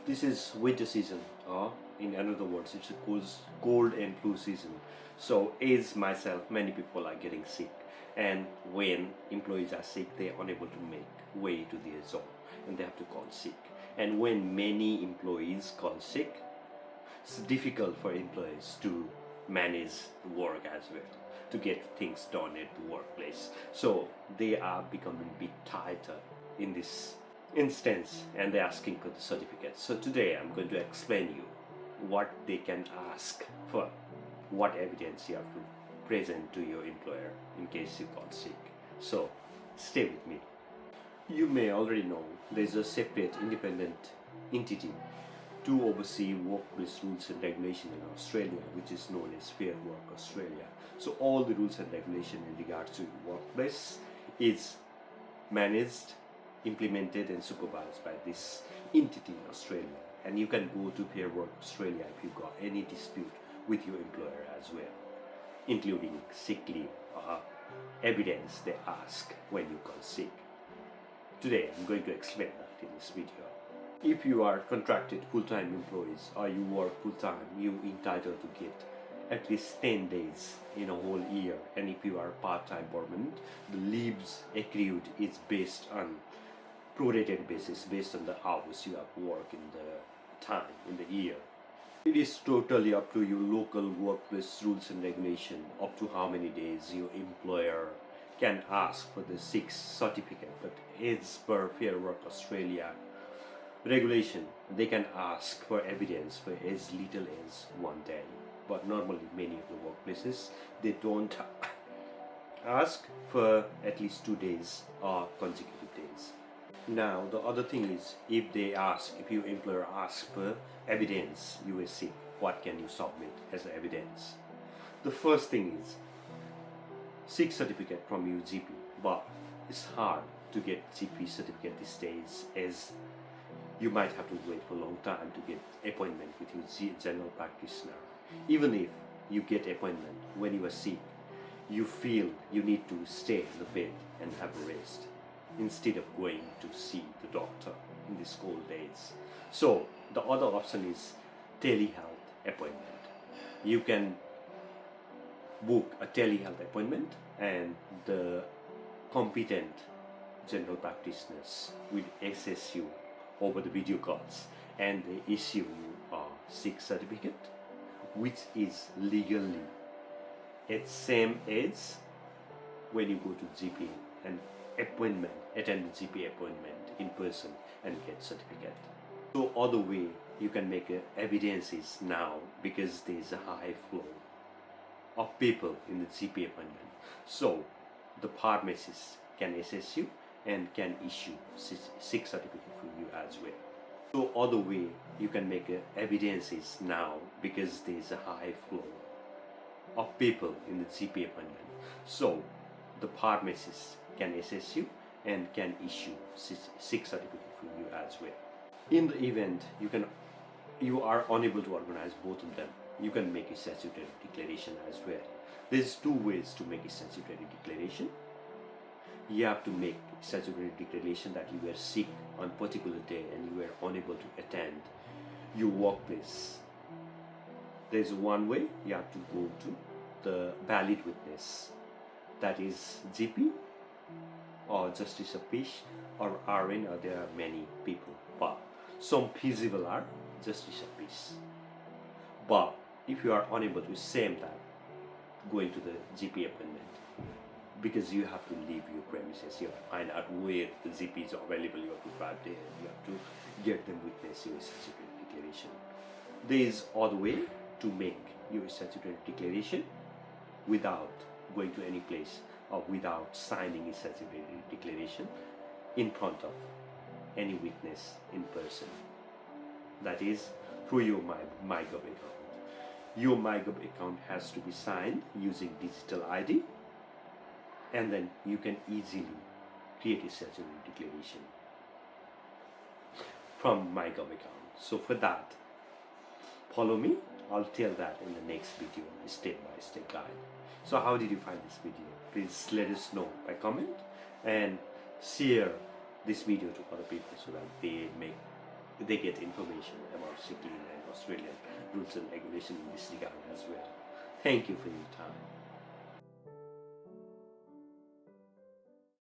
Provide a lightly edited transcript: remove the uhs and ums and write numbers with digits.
This is winter season, or in another words, it's a cold and flu season. So, as myself, many people are getting sick, and when employees are sick, they are unable to make way to their job, and they have to call sick. And when many employees call sick, it's difficult for employees to manage the work as well, to get things done at the workplace. So they are becoming a bit tighter in this instance, and they're asking for the certificate. So today I'm going to explain you what they can ask for, what evidence you have to present to your employer in case you got sick. So stay with me. You may already know there's a separate independent entity to oversee workplace rules and regulation in Australia, which is known as Fair Work Australia. So all the rules and regulation in regards to workplace is managed, implemented and supervised by this entity in Australia. And you can go to Fair Work Australia if you've got any dispute with your employer as well, including sick leave or evidence they ask when you got sick. Today I'm going to explain that in this video. If you are contracted full-time employees or you work full-time, you're entitled to get at least 10 days in a whole year. And if you are part-time permanent, the leaves accrued is based on prorated basis, based on the hours you have worked in the time in the year. It is totally up to your local workplace rules and regulation up to how many days your employer can ask for the sick certificate. But as per Fair Work Australia regulation, they can ask for evidence for as little as 1 day. But normally many of the workplaces, they don't ask for at least 2 days or consecutive days. Now the other thing is, if your employer asks for evidence you were sick, what can you submit as evidence? The first thing is sick certificate from your GP, but it's hard to get GP certificate these days, as you might have to wait for a long time to get appointment with your general practitioner. Even if you get appointment when you are sick, you feel you need to stay in the bed and have a rest instead of going to see the doctor in these cold days. So the other option is telehealth appointment. You can book a telehealth appointment, and the competent general practitioners will assess you over the video calls, and they issue you a sick certificate, which is legally it's same as when you go to GP and attend the GP appointment in person and get certificate. So other way you can make evidences now, because there is a high flow of people in the GP appointment. So the pharmacist can assess you and can issue sick certificate for you as well. So other way you can make evidences now, because there is a high flow of people in the GP appointment. So the pharmacist can assess you and can issue sick certificate for you as well. In the event you are unable to organize both of them, you can make a statutory declaration as well. There's two ways to make a statutory declaration. You have to make a statutory declaration that you were sick on a particular day and you were unable to attend your workplace. There's one way, you have to go to the valid witness, that is GP or Justice of Peace or RN, or there are many people, but some feasible are Justice of Peace. But if you are unable to same that, going to the GP appointment, because you have to leave your premises, you have to find out where the GPs are available, you have to drive there, you have to get them witness your statutory declaration. There is other way to make your statutory declaration without going to any place or without signing a statutory declaration in front of any witness in person. That is through your MyGov account. Your MyGov account has to be signed using digital ID, and then you can easily create a statutory declaration from MyGov account. So for that, follow me. I'll tell that in the next video, step-by-step guide. So how did you find this video? Please let us know by comment and share this video to other people so that they may they get information about sick leave and Australian rules and regulation in this regard as well. Thank you for your time.